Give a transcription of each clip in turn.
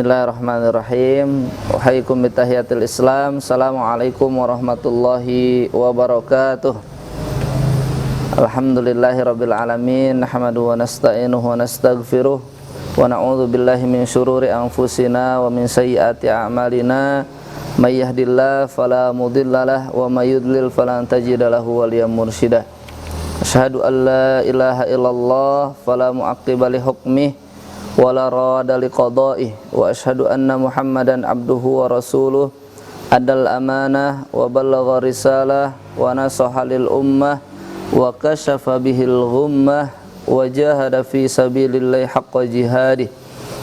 Bismillahirrahmanirrahim. Wahaikum bitahiyatil Islam. Assalamualaikum warahmatullahi wabarakatuh. Alhamdulillahirabbil alamin. Nahmaduhu wa nasta'inuhu wa nastaghfiruh wa na'udzu billahi min syururi anfusina wa min sayyiati a'malina. May yahdihillahu fala mudhillalah wa may yudlil falan tajida lahu waliyyan mursyida. Asyhadu an la ilaha illallah fala mu'aqqiba li hukmihi wala rada liqadaih wa asyhadu anna Muhammadan abduhu wa rasuluh adal amanah wa ballagha risalah wa nasaha lil ummah wa kashafa bihil ghummah wa jahada fi sabilillahi haqqa jihadih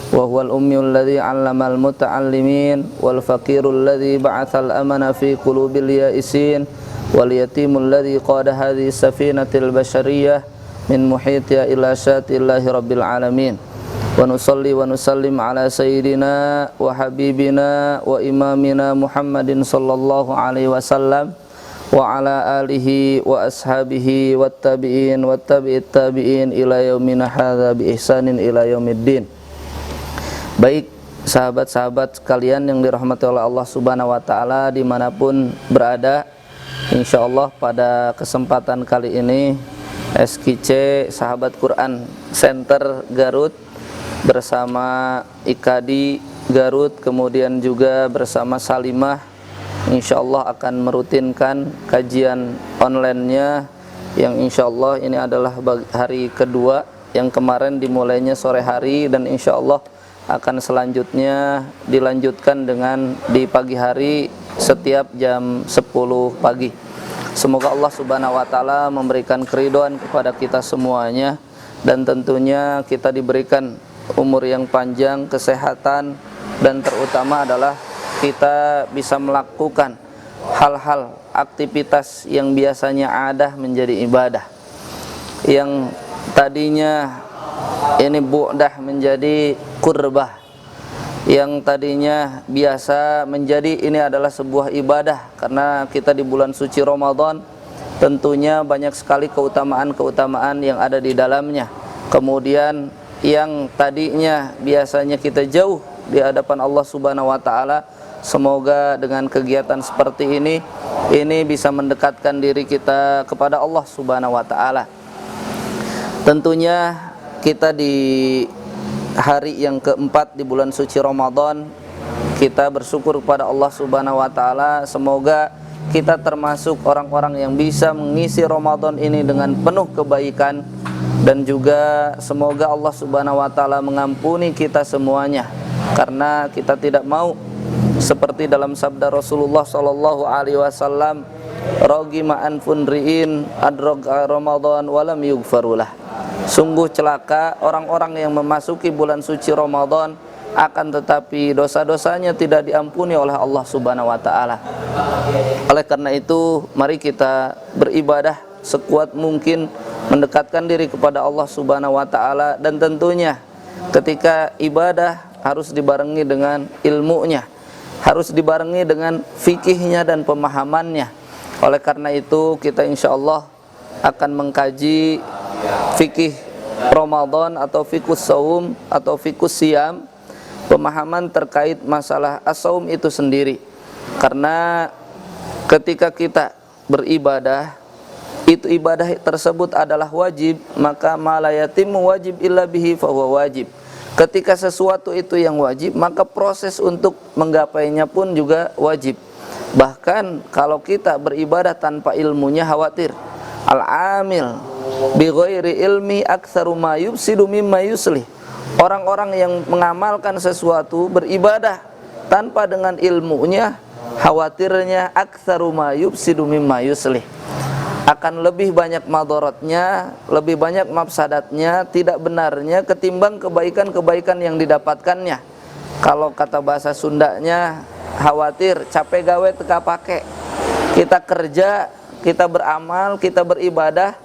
wa huwal ummiyul ladzi 'allamal muta'allimin wal faqirul ladzi ba'atsal amana fi qulubil ya'isin wal yatimul ladzi qada hadhihi safinatil bashariyah min muhitiha ila syatillahi rabbil alamin. Wa nusalli wa nusallim ala sayyidina wa habibina wa imamina Muhammadin sallallahu alaihi wasallam wa ala alihi wa ashabihi wat tabi'in wat tabi'it tabi'in ila yaumina hadza bi ihsanin ila yaumiddin. Baik sahabat-sahabat sekalian yang dirahmati oleh Allah Subhanahu wa taala dimanapun berada, insyaallah pada kesempatan kali ini SKC Sahabat Quran Center Garut bersama IKADI Garut, kemudian juga bersama Salimah, insyaallah akan merutinkan kajian online-nya yang insyaallah ini adalah hari kedua, yang kemarin dimulainya sore hari dan insyaallah akan selanjutnya dilanjutkan dengan di pagi hari setiap jam 10 pagi. Semoga Allah Subhanahu wa taala memberikan keridhaan kepada kita semuanya dan tentunya kita diberikan umur yang panjang, kesehatan, dan terutama adalah kita bisa melakukan hal-hal aktivitas yang biasanya adah menjadi ibadah, yang tadinya ini bu'dah menjadi kurbah, yang tadinya biasa menjadi ini adalah sebuah ibadah. Karena kita di bulan suci Ramadan tentunya banyak sekali keutamaan-keutamaan yang ada di dalamnya. Kemudian yang tadinya biasanya kita jauh di hadapan Allah Subhanahu wa taala, semoga dengan kegiatan seperti ini bisa mendekatkan diri kita kepada Allah Subhanahu wa taala. Tentunya kita di hari yang keempat di bulan suci Ramadan, kita bersyukur kepada Allah Subhanahu wa taala, semoga kita termasuk orang-orang yang bisa mengisi Ramadan ini dengan penuh kebaikan. Dan juga semoga Allah Subhanahu wa taala mengampuni kita semuanya, karena kita tidak mau seperti dalam sabda Rasulullah sallallahu alaihi wasallam, ragima anfun riin adraka Ramadan walam yughfarulah. Sungguh celaka orang-orang yang memasuki bulan suci Ramadan akan tetapi dosa-dosanya tidak diampuni oleh Allah Subhanahu wa taala. Oleh karena itu, mari kita beribadah sekuat mungkin, mendekatkan diri kepada Allah Subhanahu wa taala, dan tentunya ketika ibadah harus dibarengi dengan ilmunya, harus dibarengi dengan fikihnya dan pemahamannya. Oleh karena itu kita insyaallah akan mengkaji fikih Ramadan atau fikus saum atau fikus siam, pemahaman terkait masalah as-saum itu sendiri. Karena ketika kita beribadah, itu ibadah tersebut adalah wajib, maka ma la yatimmu wajib illa bihi fahuwa wajib. Ketika sesuatu itu yang wajib, maka proses untuk menggapainya pun juga wajib. Bahkan kalau kita beribadah tanpa ilmunya, khawatir al-amil bi ghairi ilmi aktsaru ma yufsidu mimma yuslih. Orang-orang yang mengamalkan sesuatu, beribadah tanpa dengan ilmunya, khawatirnya aktsaru ma yufsidu mimma yuslih, akan lebih banyak madaratnya, lebih banyak mafsadatnya, tidak benarnya ketimbang kebaikan-kebaikan yang didapatkannya. Kalau kata bahasa Sundanya, khawatir capek gawe teka pake. Kita kerja, kita beramal, kita beribadah,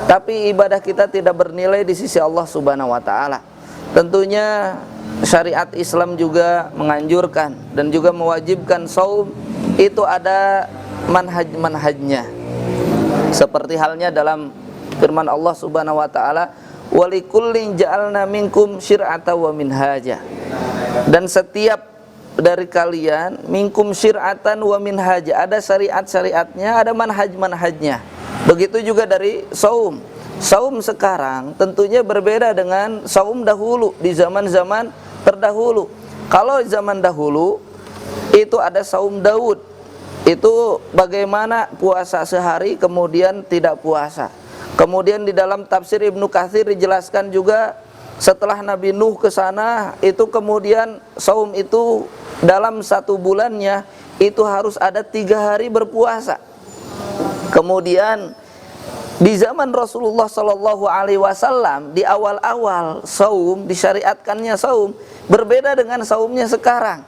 tapi ibadah kita tidak bernilai di sisi Allah Subhanahu wa taala. Tentunya syariat Islam juga menganjurkan dan juga mewajibkan saum itu ada manhaj-manhajnya. Seperti halnya dalam firman Allah Subhanahu wa taala, "Walikullin ja'alna minkum syir'atan wa minhaja." Dan setiap dari kalian minkum syir'atan wa minhaja, ada syariat-syariatnya, ada manhaj-manhajnya. Begitu juga dari saum. Saum sekarang tentunya berbeda dengan saum dahulu, di zaman-zaman terdahulu. Kalau zaman dahulu itu ada saum Daud, itu bagaimana puasa sehari kemudian tidak puasa. Kemudian di dalam tafsir Ibnu Katsir dijelaskan juga setelah Nabi Nuh ke sana, itu kemudian saum itu dalam 1 bulannya itu harus ada 3 hari berpuasa. Kemudian di zaman Rasulullah Shallallahu Alaihi Wasallam di awal-awal saum, disyariatkannya saum, berbeda dengan saumnya sekarang.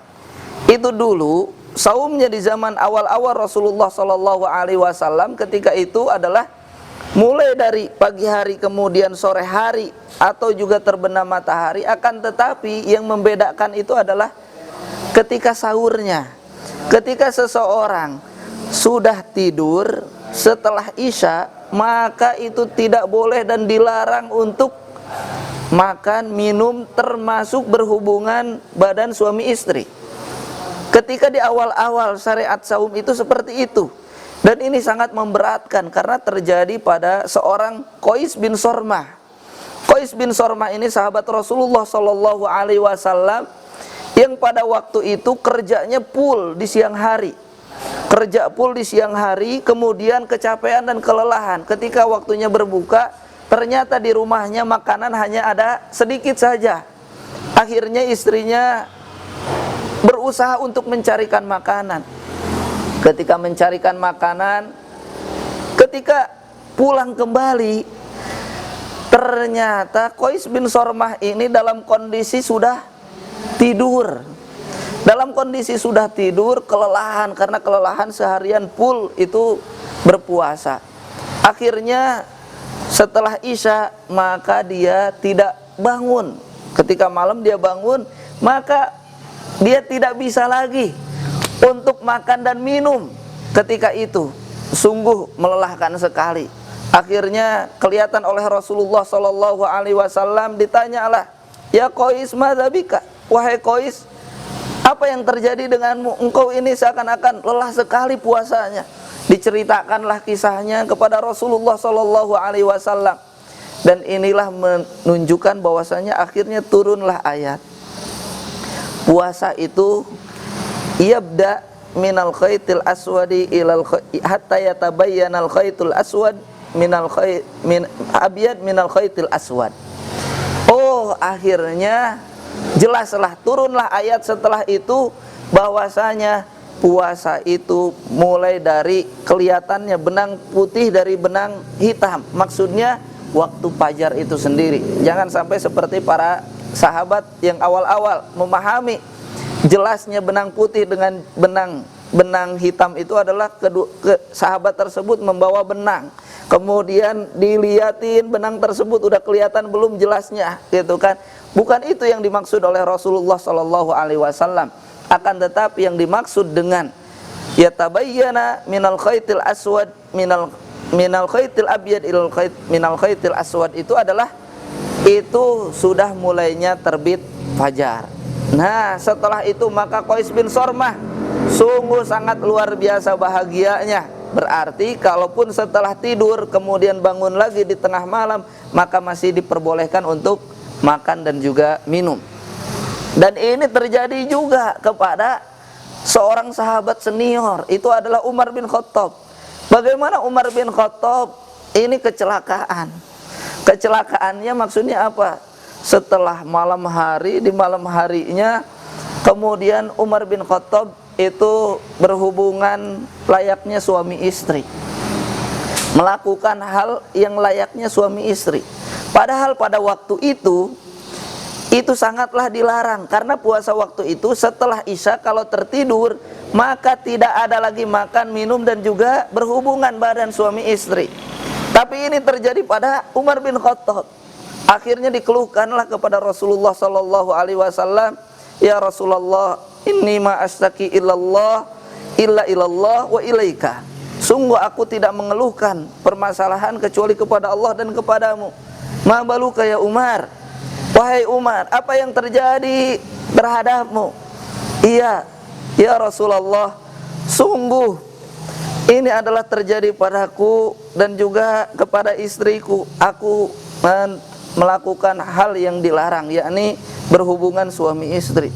Itu dulu saumnya di zaman awal-awal Rasulullah Shallallahu Alaihi Wasallam ketika itu adalah mulai dari pagi hari kemudian sore hari atau juga terbenam matahari. Akan tetapi yang membedakan itu adalah ketika sahurnya. Ketika seseorang sudah tidur setelah Isya, maka itu tidak boleh dan dilarang untuk makan, minum, termasuk berhubungan badan suami istri. Ketika di awal-awal syariat saum itu seperti itu. Dan ini sangat memberatkan karena terjadi pada seorang Qais bin Sormah. Qais bin Sormah ini sahabat Rasulullah Shallallahu Alaihi Wasallam yang pada waktu itu kerjanya full di siang hari. Kerja full di siang hari, kemudian kecapean dan kelelahan. Ketika waktunya berbuka, ternyata di rumahnya makanan hanya ada sedikit saja. Akhirnya istrinya berusaha untuk mencarikan makanan. Ketika mencarikan makanan, ketika pulang kembali, ternyata Qais bin Sormah ini dalam kondisi sudah tidur. Dalam kondisi sudah tidur, kelelahan, karena kelelahan seharian full itu berpuasa. Akhirnya setelah Isya, maka dia tidak bangun. Ketika malam dia bangun, maka dia tidak bisa lagi untuk makan dan minum. Ketika itu sungguh melelahkan sekali. Akhirnya kelihatan oleh Rasulullah Shallallahu Alaihi Wasallam, ditanyalah, ya Qais, madza bika? Wahai Qais, apa yang terjadi denganmu? Engkau ini seakan-akan lelah sekali puasanya. Diceritakanlah kisahnya kepada Rasulullah Shallallahu Alaihi Wasallam. Dan inilah menunjukkan bahwasanya akhirnya turunlah ayat. Puasa itu yabda minal khaitil aswadi ilal hatta yatabayyana al khaitul aswad minal khait min abyad minal khaitil aswad. Oh, akhirnya jelaslah, turunlah ayat setelah itu bahwasanya puasa itu mulai dari kelihatannya benang putih dari benang hitam. Maksudnya waktu fajar itu sendiri. Jangan sampai seperti para sahabat yang awal-awal memahami jelasnya benang putih dengan benang hitam itu adalah sahabat tersebut membawa benang. Kemudian dilihatin benang tersebut udah kelihatan belum jelasnya, gitu kan? Bukan itu yang dimaksud oleh Rasulullah Shallallahu Alaihi Wasallam. Akan tetapi yang dimaksud dengan yatabayyana minal khaitil aswad minal khaitil abyad ilal khait minal khaitil aswad itu adalah itu sudah mulainya terbit fajar. Nah, setelah itu maka Qais bin Sormah sungguh sangat luar biasa bahagianya. Berarti kalaupun setelah tidur kemudian bangun lagi di tengah malam, maka masih diperbolehkan untuk makan dan juga minum. Dan ini terjadi juga kepada seorang sahabat senior, itu adalah Umar bin Khattab. Bagaimana Umar bin Khattab ini kecelakaan. Kecelakaannya maksudnya apa? Setelah malam hari, di malam harinya kemudian Umar bin Khattab itu berhubungan layaknya suami istri, melakukan hal yang layaknya suami istri. Padahal pada waktu itu sangatlah dilarang, karena puasa waktu itu setelah Isya kalau tertidur maka tidak ada lagi makan, minum dan juga berhubungan badan suami istri. Tapi ini terjadi pada Umar bin Khattab. Akhirnya dikeluhkanlah kepada Rasulullah Sallallahu Alaihi Wasallam, ya Rasulullah, inni ma astaki illallah illa ilallah wa ilaika. Sungguh aku tidak mengeluhkan permasalahan kecuali kepada Allah dan kepadamu. Ma baluka ya Umar? Wahai Umar, apa yang terjadi terhadapmu. Iya, ya Rasulullah, sungguh ini adalah terjadi padaku dan juga kepada istriku. Aku melakukan hal yang dilarang, yakni berhubungan suami istri.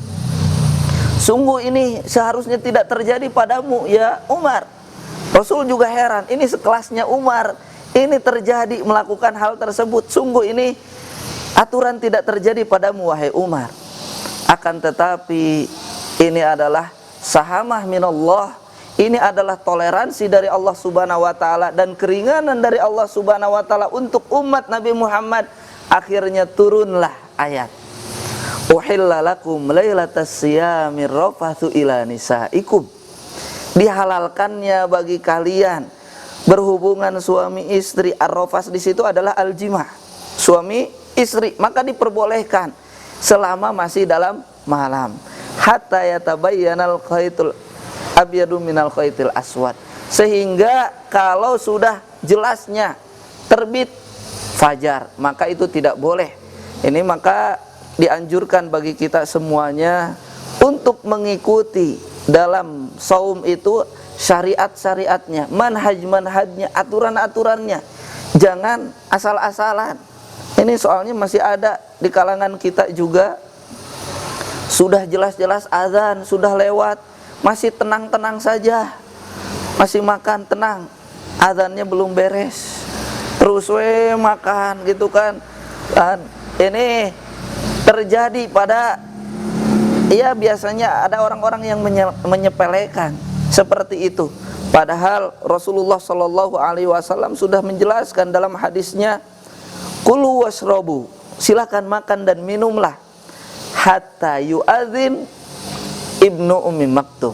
Sungguh ini seharusnya tidak terjadi padamu ya Umar. Rasul juga heran, ini sekelasnya Umar, ini terjadi melakukan hal tersebut. Sungguh ini aturan tidak terjadi padamu wahai Umar. Akan tetapi ini adalah sahamah minallah, ini adalah toleransi dari Allah Subhanahu wa taala dan keringanan dari Allah Subhanahu wa taala untuk umat Nabi Muhammad. Akhirnya turunlah ayat, uhilla lakum lailatas siyamir rafathu ila nisaikum. Dihalalkannya bagi kalian berhubungan suami istri. Ar-rafas di situ adalah al-jima', suami istri, maka diperbolehkan selama masih dalam malam. Hatta yatabayyanal khaitul abyadu minal khaitil aswad, sehingga kalau sudah jelasnya terbit fajar, maka itu tidak boleh. Ini maka dianjurkan bagi kita semuanya untuk mengikuti dalam saum itu syariat-syariatnya, manhaj-manhajnya, aturan-aturannya. Jangan asal-asalan. Ini soalnya masih ada di kalangan kita juga, sudah jelas-jelas azan, sudah lewat, masih tenang-tenang saja, masih makan tenang, azannya belum beres, terus makan gitu kan. Dan ini terjadi pada, ya biasanya ada orang-orang yang menyepelekan seperti itu. Padahal Rasulullah Shallallahu Alaihi Wasallam sudah menjelaskan dalam hadisnya, kulu wasrobu, silakan makan dan minumlah, hatta yu'adzin Ibnu Ummi Maktum,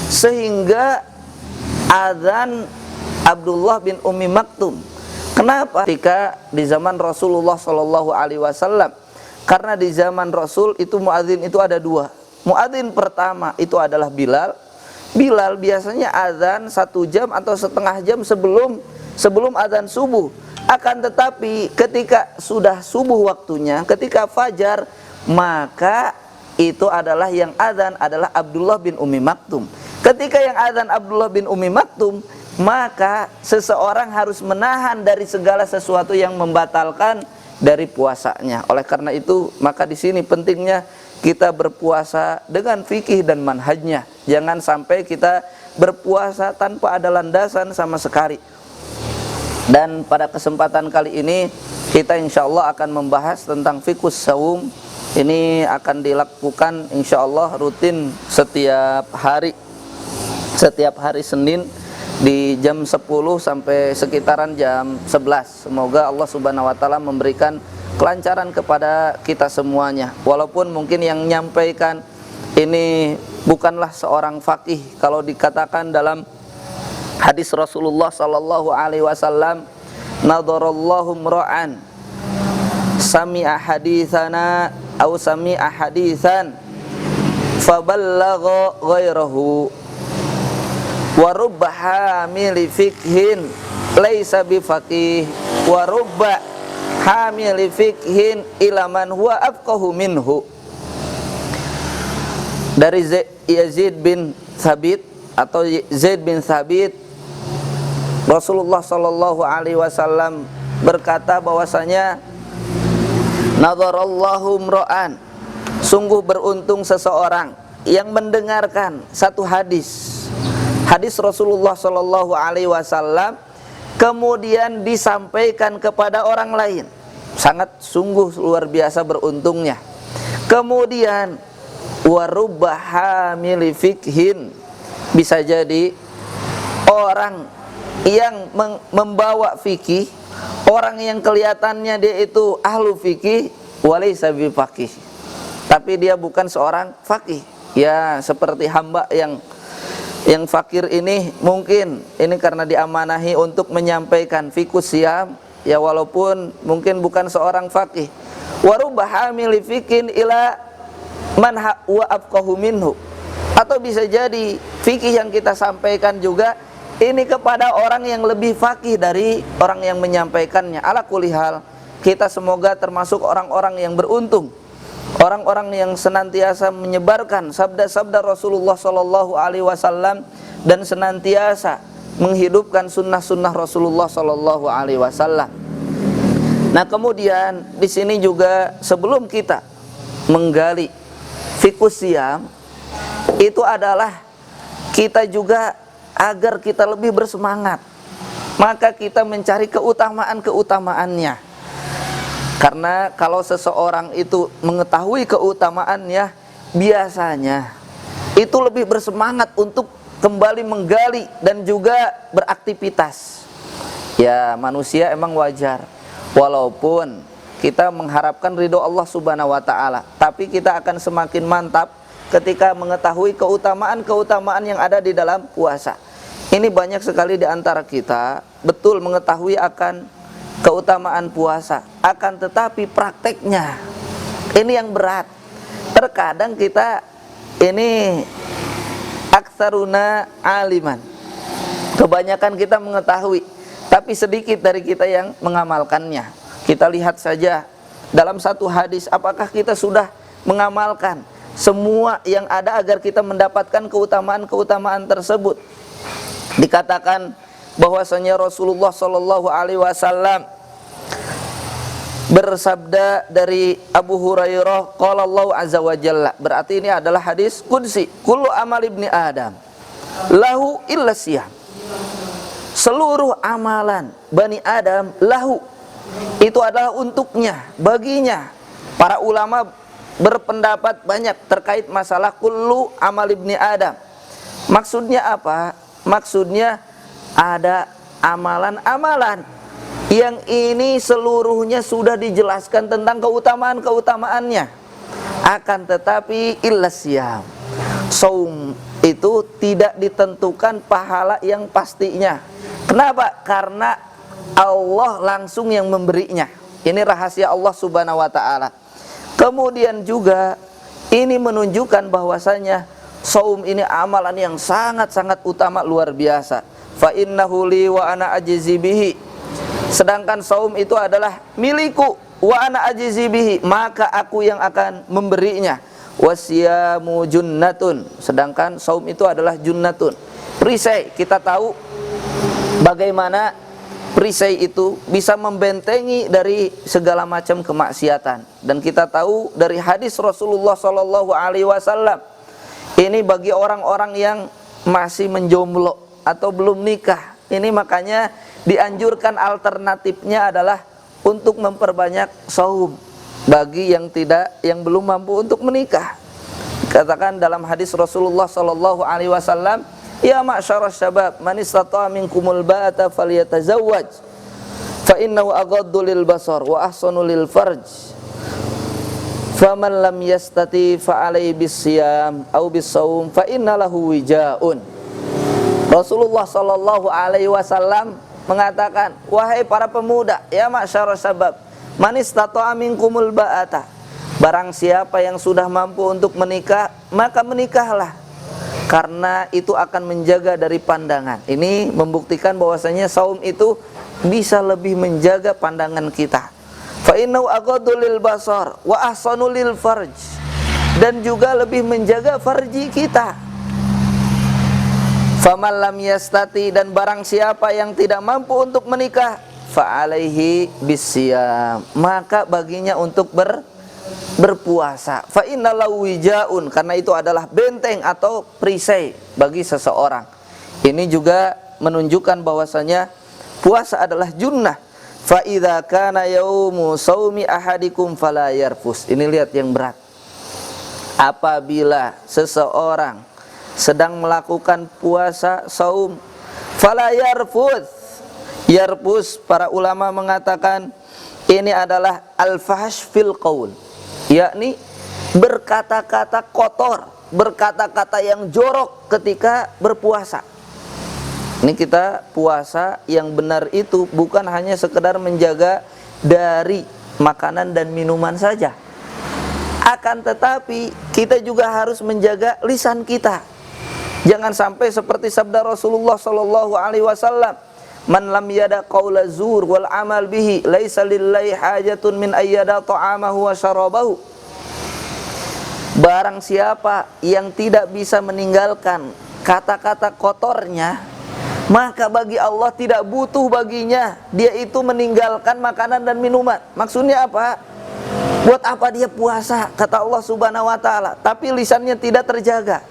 sehingga azan Abdullah bin Ummi Maktum. Kenapa? Ketika di zaman Rasulullah Shallallahu Alaihi Wasallam, karena di zaman Rasul itu muadzin itu ada dua. Muadzin pertama itu adalah Bilal. Bilal biasanya azan 1 jam atau setengah jam sebelum azan subuh. Akan tetapi ketika sudah subuh waktunya, ketika fajar, maka itu adalah yang azan adalah Abdullah bin Ummi Maktum. Ketika yang azan Abdullah bin Ummi Maktum, maka seseorang harus menahan dari segala sesuatu yang membatalkan dari puasanya. Oleh karena itu, maka di sini pentingnya kita berpuasa dengan fikih dan manhajnya. Jangan sampai kita berpuasa tanpa ada landasan sama sekali. Dan pada kesempatan kali ini kita insya Allah akan membahas tentang fiqhus shaum. Ini akan dilakukan insya Allah rutin setiap hari Senin di jam 10 sampai sekitaran jam 11. Semoga Allah Subhanahu wa taala memberikan kelancaran kepada kita semuanya. Walaupun mungkin yang menyampaikan ini bukanlah seorang faqih, kalau dikatakan dalam hadis Rasulullah sallallahu alaihi wasallam, nadarallahu mra'an sami'a haditsana aw sami'a haditsan faballagha ghairahu wa rubba hamili fikhin laisa bifaqih wa rubba hamili fikhin ila man huwa afqahu minhu. Dari Yazid bin Thabit atau Zaid bin Thabit, Rasulullah sallallahu alaihi wasallam berkata bahwasanya nadarallahu mra'an, sungguh beruntung seseorang yang mendengarkan satu hadis Rasulullah Shallallahu Alaihi Wasallam kemudian disampaikan kepada orang lain. Sangat sungguh luar biasa beruntungnya. Kemudian warubba hamili fikhin, bisa jadi orang yang membawa fikih, orang yang kelihatannya dia itu ahlu fikih, walaysa bifaqih, tapi dia bukan seorang fakih. Ya seperti hamba yang fakir ini, mungkin ini karena diamanahi untuk menyampaikan fiqhus siyam, ya walaupun mungkin bukan seorang faqih. Warubba hamili fiqhin ila man huwa afqahu minhu, atau bisa jadi fikih yang kita sampaikan juga ini kepada orang yang lebih faqih dari orang yang menyampaikannya. Ala kulli hal, kita semoga termasuk orang-orang yang beruntung, orang-orang yang senantiasa menyebarkan sabda-sabda Rasulullah Shallallahu Alaihi Wasallam dan senantiasa menghidupkan sunnah-sunnah Rasulullah Shallallahu Alaihi Wasallam. Nah, kemudian di sini juga sebelum kita menggali fiqhus siyam, itu adalah kita juga agar kita lebih bersemangat, maka kita mencari keutamaan-keutamaannya. Karena kalau seseorang itu mengetahui keutamaannya, biasanya itu lebih bersemangat untuk kembali menggali dan juga beraktivitas. Ya, manusia emang wajar, walaupun kita mengharapkan ridho Allah Subhanahu wa ta'ala, tapi kita akan semakin mantap ketika mengetahui keutamaan-keutamaan yang ada di dalam puasa. Ini banyak sekali di antara kita betul mengetahui akan keutamaan puasa, akan tetapi prakteknya ini yang berat. Terkadang kita ini aktsaruna aliman, kebanyakan kita mengetahui, tapi sedikit dari kita yang mengamalkannya. Kita lihat saja dalam satu hadis, apakah kita sudah mengamalkan semua yang ada agar kita mendapatkan keutamaan-keutamaan tersebut. Dikatakan bahwasanya Rasulullah Shallallahu Alaihi Wasallam bersabda dari Abu Hurairah, qala Allah azza wa jalla, berarti ini adalah hadis qudsi, kullu amal ibni Adam lahu illa siyam. Seluruh amalan Bani Adam lahu, itu adalah untuknya, baginya. Para ulama berpendapat banyak terkait masalah kullu amal ibni Adam. Maksudnya apa? Maksudnya ada amalan-amalan yang ini seluruhnya sudah dijelaskan tentang keutamaan-keutamaannya. Akan tetapi illa siyam, saum itu tidak ditentukan pahala yang pastinya. Kenapa? Karena Allah langsung yang memberinya. Ini rahasia Allah Subhanahu wa ta'ala. Kemudian juga ini menunjukkan bahwasanya saum ini amalan yang sangat-sangat utama, luar biasa. Fa innahu li wa ana ajzi bihi. Sedangkan saum itu adalah milikku, wa ana ajzi bihi, maka aku yang akan memberinya. Wasiyamu junnatun, sedangkan saum itu adalah junnatun, perisai. Kita tahu bagaimana perisai itu bisa membentengi dari segala macam kemaksiatan. Dan kita tahu dari hadis Rasulullah Shallallahu Alaihi Wasallam, ini bagi orang-orang yang masih menjomblo atau belum nikah, ini makanya dianjurkan alternatifnya adalah untuk memperbanyak saum bagi yang belum mampu untuk menikah. Katakan dalam hadis Rasulullah Shallallahu Alaihi Wasallam, ya ma'syarasy syabab, man istata'a minkumul ba'ata falyatazawwaj fa innahu aghaddu lil basar wa ahsanu lil farj. Faman lam yastati fa alaihi bisyam au bisawm fa inna lahu wijaun. Rasulullah Shallallahu Alaihi Wasallam mengatakan, wahai para pemuda, ya ma'syarasy syabab, man istata'a minkumul ba'ata, barang siapa yang sudah mampu untuk menikah, maka menikahlah, karena itu akan menjaga dari pandangan. Ini membuktikan bahwasanya saum itu bisa lebih menjaga pandangan kita. Fa innahu aghaddu lil basar wa ahsanu lil farj, dan juga lebih menjaga farji kita. Faman lam yastati, dan barang siapa yang tidak mampu untuk menikah, fa alaihi bisyam, maka baginya untuk berpuasa. Fa innalahu wijaun, karena itu adalah benteng atau perisai bagi seseorang. Ini juga menunjukkan bahwasanya puasa adalah junnah. Fa idza kana yaumu saumi ahadikum fala yarfus. Ini lihat yang berat. Apabila seseorang sedang melakukan puasa saum, fala yarfus. Yarfus, para ulama mengatakan ini adalah al-fahsh fil qaul, yakni berkata-kata kotor, berkata-kata yang jorok ketika berpuasa. Ini kita puasa yang benar itu bukan hanya sekedar menjaga dari makanan dan minuman saja, akan tetapi kita juga harus menjaga lisan kita. Jangan sampai seperti sabda Rasulullah Shallallahu Alaihi Wasallam, man lam yada qaula zur wal amal bihi laisa lillahi hajatun min ayyada ta'amahu wa syarabahu. barang siapa yang tidak bisa meninggalkan kata-kata kotornya, maka bagi Allah tidak butuh baginya dia itu meninggalkan makanan dan minuman. Maksudnya apa? Buat apa dia puasa, kata Allah Subhanahu wa taala, tapi lisannya tidak terjaga.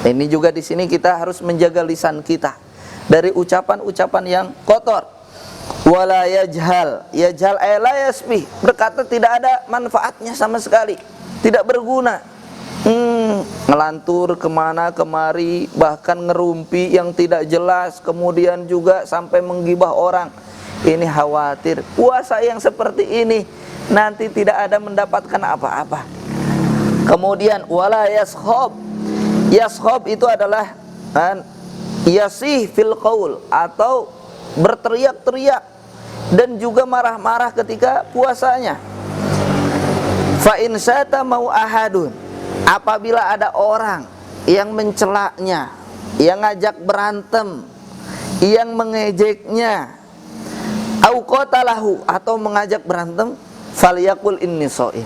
Ini juga di sini kita harus menjaga lisan kita dari ucapan-ucapan yang kotor. Wala yajhal, yajhal ay la yasbih, berkata tidak ada manfaatnya sama sekali, tidak berguna. Ngelantur kemana kemari, bahkan ngerumpi yang tidak jelas, kemudian juga sampai menggibah orang. Ini khawatir puasa yang seperti ini nanti tidak ada mendapatkan apa-apa. Kemudian wala yashab, yashab itu adalah yasih fil qaul, atau berteriak-teriak dan juga marah-marah ketika puasanya. Fa in syata mau ahadun, apabila ada orang yang mencelaknya, yang ngajak berantem, yang mengejeknya, au qatalahu, atau mengajak berantem, falyaqul inni shaim,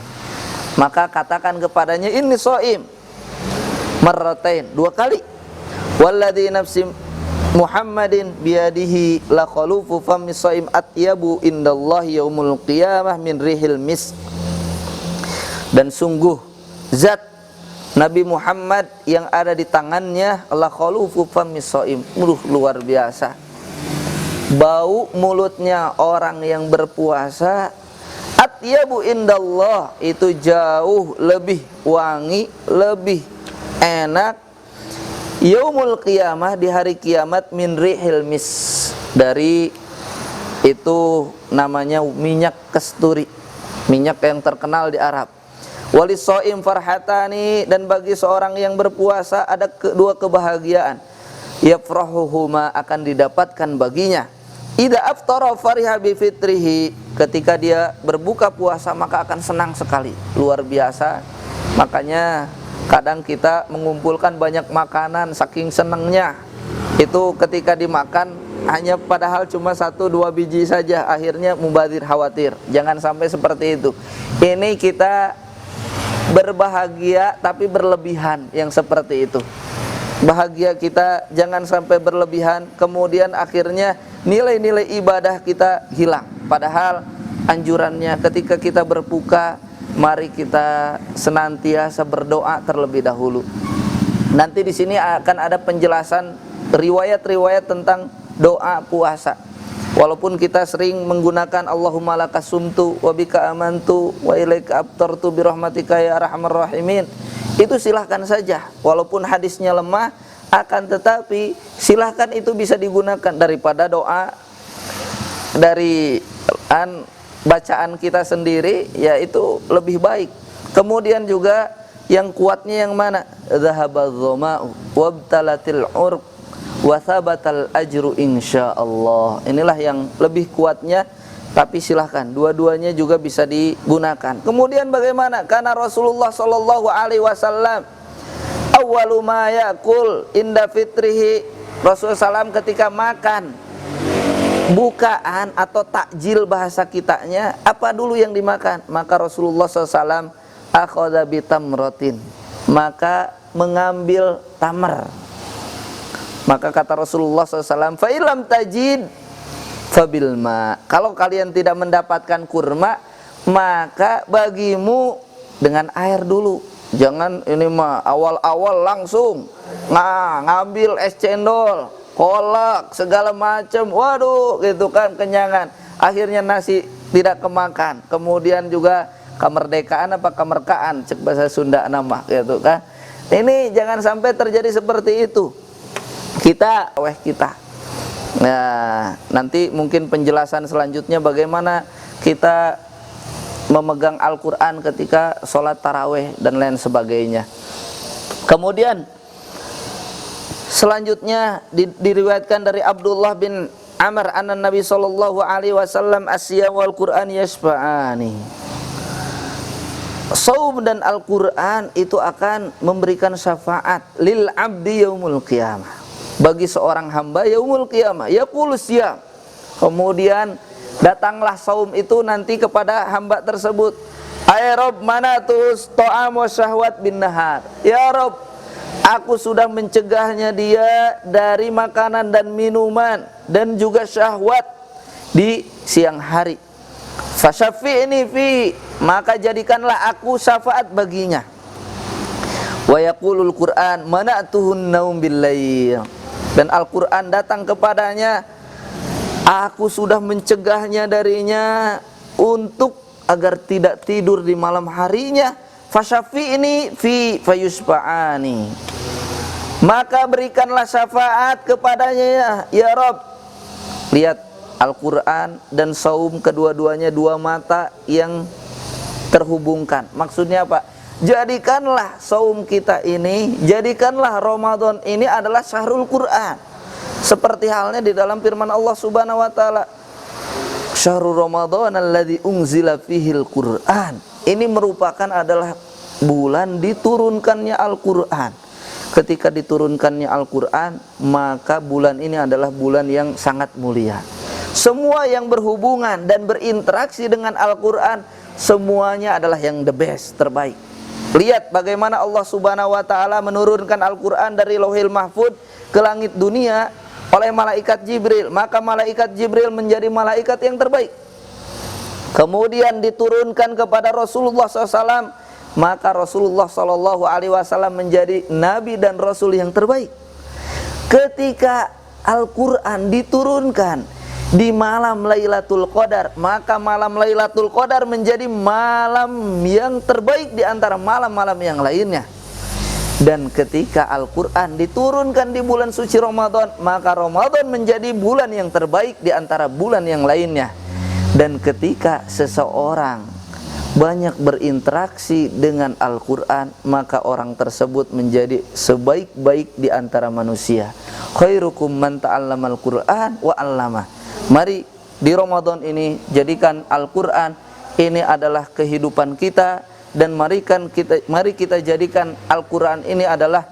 maka katakan kepadanya inni shaim marratain, 2 kali. Walladzi nafsi Muhammadin biyadihi la khalufu fammi shaim atyabu indallahi yaumul qiyamah min rihil mis. Dan sungguh zat Nabi Muhammad yang ada di tangannya, la khalufu fammi shaim, luar biasa bau mulutnya orang yang berpuasa, atyabu indallah, itu jauh lebih wangi, lebih enak, yaumul qiyamah, di hari kiamat, min rihil mis, dari itu namanya minyak kasturi, minyak yang terkenal di Arab. Walis shaim farhatani, dan bagi seorang yang berpuasa ada kedua kebahagiaan, yafrahuhuma, akan didapatkan baginya. Idza aftara fariha bi fitrihi, ketika dia berbuka puasa maka akan senang sekali, luar biasa. Makanya kadang kita mengumpulkan banyak makanan saking senangnya, itu ketika dimakan hanya padahal cuma 1-2 biji saja, akhirnya mubadzir, khawatir. Jangan sampai seperti itu. Ini kita berbahagia tapi berlebihan yang seperti itu. Bahagia kita jangan sampai berlebihan, kemudian akhirnya nilai-nilai ibadah kita hilang. Padahal anjurannya ketika kita berbuka, mari kita senantiasa berdoa terlebih dahulu. Nanti di sini akan ada penjelasan riwayat-riwayat tentang doa puasa. Walaupun kita sering menggunakan Allahumma lakas sumtu wa bika amantu wa ilaika abtartu bi rahmatika ya arhamar rahimin, itu silahkan saja, walaupun hadisnya lemah, akan tetapi silahkan itu bisa digunakan daripada doa dari bacaan kita sendiri, ya itu lebih baik. Kemudian juga yang kuatnya yang mana? Zahabadz dhama'u wabtalatil urq wa thabatal ajru insyaallah. Inilah yang lebih kuatnya, tapi silahkan dua-duanya juga bisa digunakan. Kemudian bagaimana? Karena Rasulullah sallallahu alaihi wasallam awwalu ma yaqul inda fitrihi, Rasulullah SAW ketika makan bukaan atau takjil bahasa kitanya, apa dulu yang dimakan? Maka Rasulullah SAW akhadha bitamratin, maka mengambil tamar. Maka kata Rasulullah SAW, fa ilam tajid fabil ma, kalau kalian tidak mendapatkan kurma, maka bagimu dengan air dulu. Jangan ini mah awal-awal langsung ngambil es cendol, kolak, segala macam, waduh gitu kan, kenyangan, akhirnya nasi tidak kemakan. Kemudian juga kemerdekaan apa kemerkaan, cek bahasa Sunda nama gitu kan. Ini jangan sampai terjadi seperti itu. Kita nah, nanti mungkin penjelasan selanjutnya bagaimana kita memegang Al-Quran ketika sholat taraweh dan lain sebagainya. Kemudian selanjutnya diriwayatkan dari Abdullah bin Amr anna Nabi sallallahu alaihi wasallam asyam wal Quran yashfa'ani. Shaum dan Al-Quran itu akan memberikan syafaat lil abdi yaumul qiyamah, bagi seorang hamba yaumul qiyamah. Yaqulu syam, kemudian datanglah saum itu nanti kepada hamba tersebut, Ay Rabb manatus ta'am wa syahwat bin nahar. Ya Rabb, aku sudah mencegahnya dia dari makanan dan minuman dan juga syahwat di siang hari. Fasyafi'ni fi, maka jadikanlah aku syafaat baginya. Wa yaqulul Qur'an mana'tuhun naum bil lail. Dan Al-Qur'an datang kepadanya, aku sudah mencegahnya darinya untuk agar tidak tidur di malam harinya. Fasyafi'ni fi fayusfa'ani, maka berikanlah syafaat kepadanya ya Rabb. Lihat, Al-Quran dan saum kedua-duanya dua mata yang terhubungkan. Maksudnya apa? Jadikanlah saum kita ini, jadikanlah Ramadan ini adalah syahrul Quran. Seperti halnya di dalam firman Allah Subhanahu wa taala, syahrul Ramadan alladzi unzila fihil Quran. Ini merupakan adalah bulan diturunkannya Al-Quran. Ketika diturunkannya Al-Quran, maka bulan ini adalah bulan yang sangat mulia. Semua yang berhubungan dan berinteraksi dengan Al-Quran, semuanya adalah yang the best, terbaik. Lihat bagaimana Allah Subhanahu wa ta'ala menurunkan Al-Quran dari Lauhil Mahfud ke langit dunia oleh malaikat Jibril. Maka malaikat Jibril menjadi malaikat yang terbaik. Kemudian diturunkan kepada Rasulullah SAW, maka Rasulullah SAW menjadi nabi dan rasul yang terbaik. Ketika Al-Quran diturunkan di malam Lailatul Qadar, maka malam Lailatul Qadar menjadi malam yang terbaik di antara malam-malam yang lainnya. Dan ketika Al-Quran diturunkan di bulan suci Ramadan, maka Ramadan menjadi bulan yang terbaik di antara bulan yang lainnya. Dan ketika seseorang banyak berinteraksi dengan Al-Quran, maka orang tersebut menjadi sebaik-baik di antara manusia. Khairukum man ta'allamal Qur'an wa 'allamah. Mari di Ramadan ini jadikan Al-Quran ini adalah kehidupan kita, dan mari kita jadikan Al-Quran ini adalah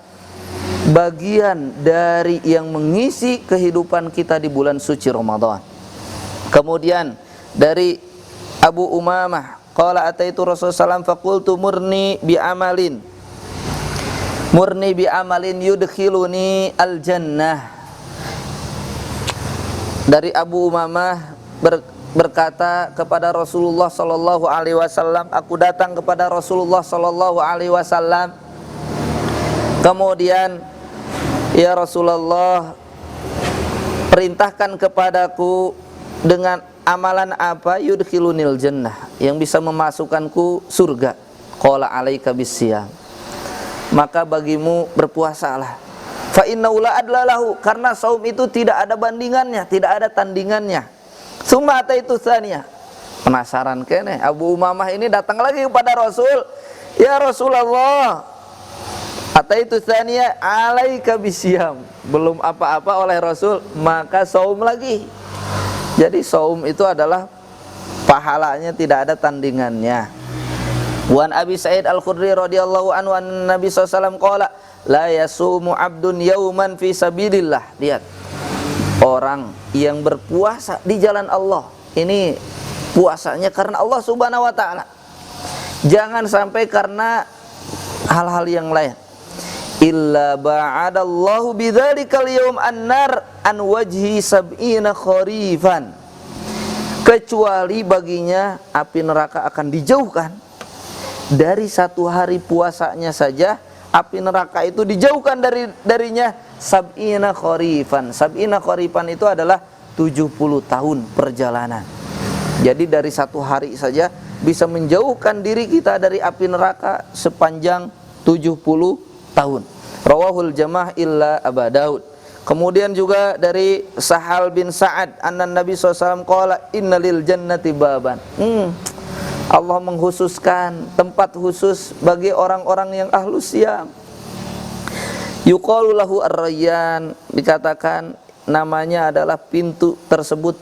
bagian dari yang mengisi kehidupan kita di bulan suci Ramadan. Kemudian dari Abu Umamah qala ataitu Rasulullah SAW faqultu murni bi amalin yudkhiluni al-jannah. Dari Abu Umamah berkata kepada Rasulullah sallallahu alaihi wasallam, aku datang kepada Rasulullah sallallahu alaihi wasallam, kemudian ya Rasulullah, perintahkan kepadaku dengan amalan apa yudkhilunil jannah, yang bisa memasukkanku surga. Qala alaika bisyam, maka bagimu berpuasalah. Fa innahu la adla lahu, karena saum itu tidak ada bandingannya, tidak ada tandingannya. Summa ataitu tsaniyah, penasaran kene Abu Umamah ini datang lagi kepada Rasul, ya Rasulullah, ataitu tsaniyah alaika bisyam, belum apa-apa oleh Rasul, maka saum lagi. Jadi saum itu adalah pahalanya tidak ada tandingannya. Wan Abi Sa'id Al-Khudri radhiyallahu anhu an Nabi sallallahu alaihi wasallam qala la yasumu abdun yauman fi sabilillah. Lihat, orang yang berpuasa di jalan Allah, ini puasanya karena Allah Subhanahu wa taala. Jangan sampai karena hal-hal yang lain. Illa ba'adallahu bidzalikal yaum an-nar an wajhi sab'ina kharifan. Kecuali baginya api neraka akan dijauhkan dari satu hari puasanya saja. Api neraka itu dijauhkan darinya sab'ina kharifan. Sab'ina kharifan itu adalah 70 tahun perjalanan. Jadi dari satu hari saja bisa menjauhkan diri kita dari api neraka sepanjang 70 tahun. Rawahul jamaah illa Aba Daud. Kemudian juga dari Sahal bin Sa'ad anna Nabi SAW qala innalil jannati baban. Allah mengkhususkan tempat khusus bagi orang-orang yang ahlus siyam. Yuqalu lahu ar-rayyan, dikatakan namanya adalah pintu tersebut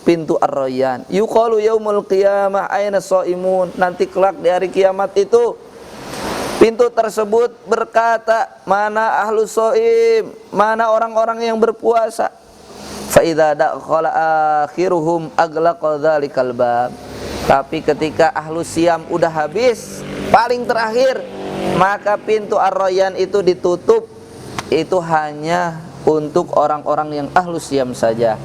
pintu ar-rayyan. Yuqalu yaumul qiyamah aina shaimun, nanti kelak di hari kiamat itu pintu tersebut berkata, mana ahlus shaim, mana orang-orang yang berpuasa. Fa idza dakhala akhiruhum aglaqa dzalikal bab. Tapi ketika ahlus siyam udah habis, paling terakhir, maka pintu ar-rayyan itu ditutup. Itu hanya untuk orang-orang yang ahlus siyam saja.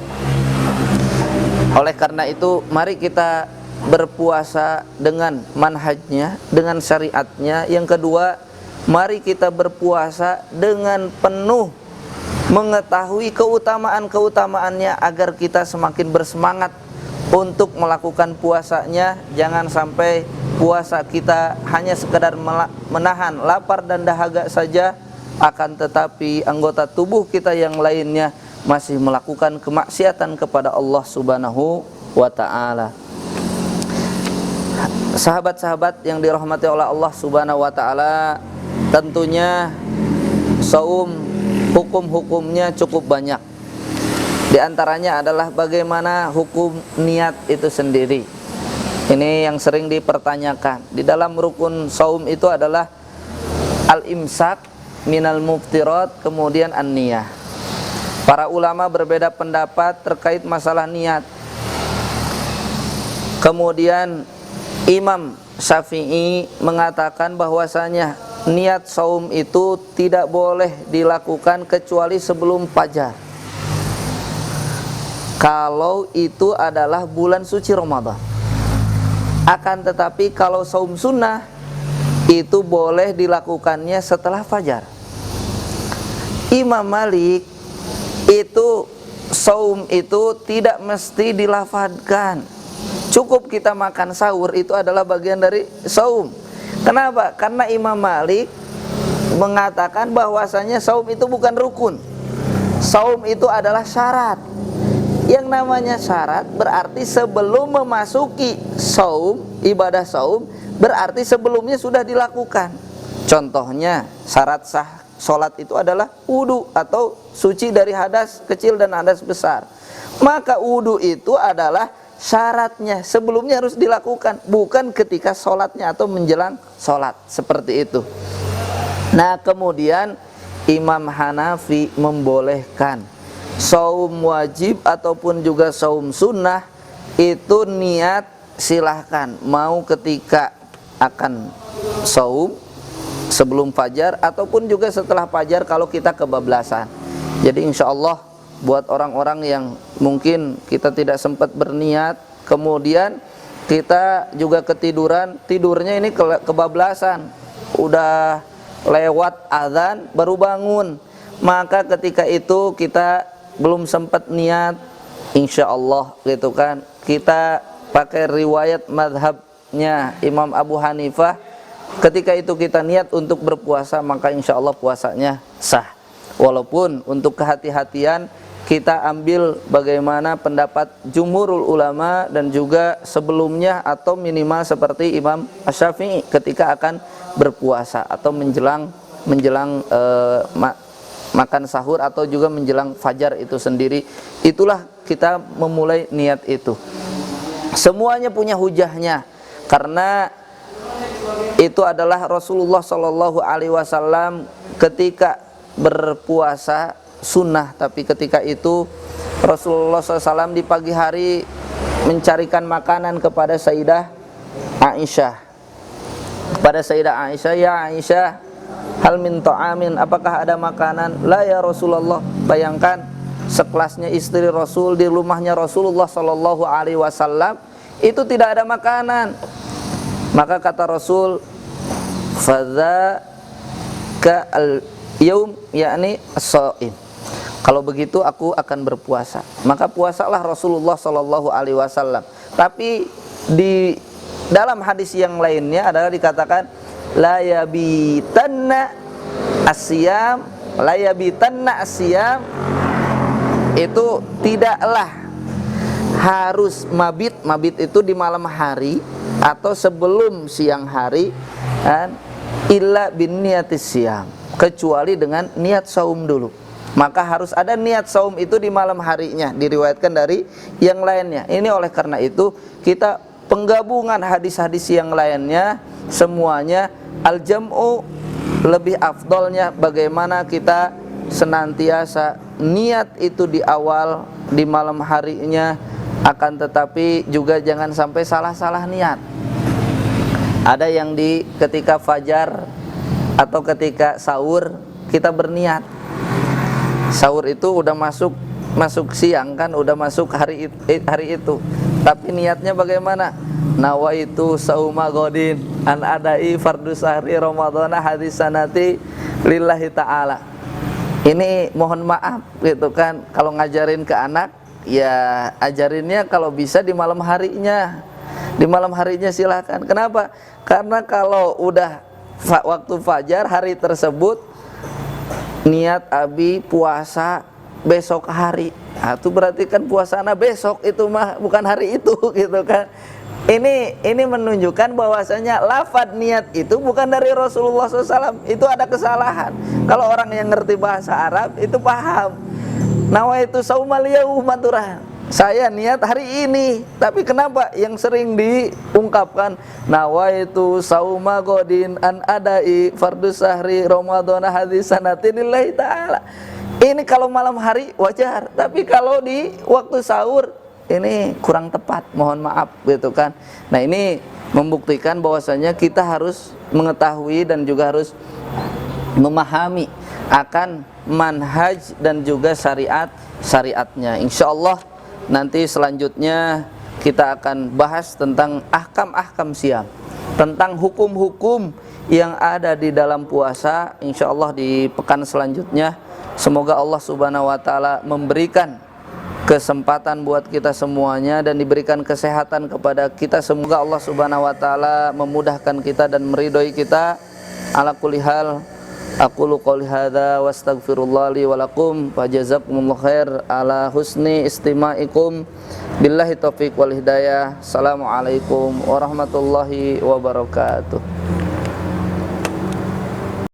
Oleh karena itu, mari kita berpuasa dengan manhajnya, dengan syariatnya. Yang kedua, mari kita berpuasa dengan penuh mengetahui keutamaan-keutamaannya agar kita semakin bersemangat untuk melakukan puasanya. Jangan sampai puasa kita hanya sekedar menahan lapar dan dahaga saja, akan tetapi anggota tubuh kita yang lainnya masih melakukan kemaksiatan kepada Allah Subhanahu wa ta'ala. Sahabat-sahabat yang dirahmati oleh Allah Subhanahu wa ta'ala, tentunya saum hukum-hukumnya cukup banyak. Di antaranya adalah bagaimana hukum niat itu sendiri. Ini yang sering dipertanyakan. Di dalam rukun saum itu adalah al-imsak minal muftirat, kemudian an-niyah. Para ulama berbeda pendapat terkait masalah niat. Kemudian Imam Syafi'i mengatakan bahwasanya niat saum itu tidak boleh dilakukan kecuali sebelum fajar, kalau itu adalah bulan suci Ramadan. Akan tetapi kalau saum sunnah itu boleh dilakukannya setelah fajar. Imam Malik itu saum itu tidak mesti dilafadzkan. Cukup kita makan sahur itu adalah bagian dari saum. Kenapa? Karena Imam Malik mengatakan bahwasanya saum itu bukan rukun. Saum itu adalah syarat. Yang namanya syarat berarti sebelum memasuki saum, ibadah saum, berarti sebelumnya sudah dilakukan. Contohnya syarat sah sholat itu adalah wudu atau suci dari hadas kecil dan hadas besar. Maka wudu itu adalah syaratnya, sebelumnya harus dilakukan, bukan ketika sholatnya atau menjelang sholat, seperti itu. Nah kemudian Imam Hanafi membolehkan saum wajib ataupun juga saum sunnah itu niat silahkan, mau ketika akan saum sebelum fajar ataupun juga setelah fajar kalau kita kebablasan. Jadi insya Allah buat orang-orang yang mungkin kita tidak sempat berniat, kemudian kita juga ketiduran, tidurnya ini kebablasan, udah lewat azan baru bangun, maka ketika itu kita belum sempat niat, insya Allah gitu kan, kita pakai riwayat madhabnya Imam Abu Hanifah, ketika itu kita niat untuk berpuasa, maka insya Allah puasanya sah. Walaupun untuk kehati-hatian kita ambil bagaimana pendapat jumhurul ulama dan juga sebelumnya atau minimal seperti Imam Syafi'i ketika akan berpuasa atau menjelang makan sahur atau juga menjelang fajar itu sendiri. Itulah kita memulai niat itu. Semuanya punya hujahnya, karena itu adalah Rasulullah Shallallahu Alaihi Wasallam ketika berpuasa sunnah, tapi ketika itu Rasulullah SAW di pagi hari mencarikan makanan kepada Sayyidah Aisyah. Kepada Sayyidah Aisyah, ya Aisyah, hal min ta'amin, apakah ada makanan? La ya Rasulullah. Bayangkan sekelasnya istri Rasul, di rumahnya Rasulullah Sallallahu Alaihi Wasallam itu tidak ada makanan. Maka kata Rasul, fadzaka al-yaum, yakni as-shaim. Kalau begitu aku akan berpuasa. Maka puasalah Rasulullah Sallallahu Alaihi Wasallam. Tapi di dalam hadis yang lainnya adalah dikatakan la yabitanna asyam, la yabitanna asyam, itu tidaklah harus mabit. Mabit itu di malam hari atau sebelum siang hari, illa bin niyatis syam, kecuali dengan niat saum dulu. Maka harus ada niat saum itu di malam harinya, diriwayatkan dari yang lainnya. Ini oleh karena itu kita penggabungan hadis-hadis yang lainnya semuanya al-jam'u lebih afdolnya bagaimana kita senantiasa niat itu di awal di malam harinya, akan tetapi juga jangan sampai salah-salah niat. Ada yang ketika fajar atau ketika sahur kita berniat. Sahur itu udah masuk siang kan, udah masuk hari itu. Tapi niatnya bagaimana? Nawaitu sauma godin an adai fardhu sahri ramadhana hadis sanati lillahi ta'ala. Ini mohon maaf gitu kan, kalau ngajarin ke anak ya ajarinnya kalau bisa di malam harinya. Di malam harinya silahkan. Kenapa? Karena kalau udah waktu fajar hari tersebut niat abi puasa besok hari, nah, itu berarti kan puasana besok, itu mah bukan hari itu gitu kan. Ini menunjukkan bahwasanya lafadz niat itu bukan dari Rasulullah SAW. Itu ada kesalahan. Kalau orang yang ngerti bahasa Arab itu paham. Nawaitu saumal yaum, saya niat hari ini. Tapi kenapa yang sering diungkapkan nawaitu sauma godin an adai fardhu sahri ramadhana hadis sanatin lillahi ta'ala. Ini kalau malam hari wajar, tapi kalau di waktu sahur ini kurang tepat, mohon maaf gitu kan. Nah, ini membuktikan bahwasanya kita harus mengetahui dan juga harus memahami akan manhaj dan juga syariatnya. Insyaallah nanti selanjutnya kita akan bahas tentang ahkam siam, tentang hukum-hukum yang ada di dalam puasa, insyaallah di pekan selanjutnya. Semoga Allah Subhanahu wa taala memberikan kesempatan buat kita semuanya dan diberikan kesehatan kepada kita. Semoga Allah Subhanahu wa taala memudahkan kita dan meridhoi kita. Ala kulli hal aqulu qouli hadza wastaghfirullah li wa lakum fa jazakumullahu khair ala husni istimaikum. Billahi taufiq wal hidayah. Assalamualaikum warahmatullahi wabarakatuh.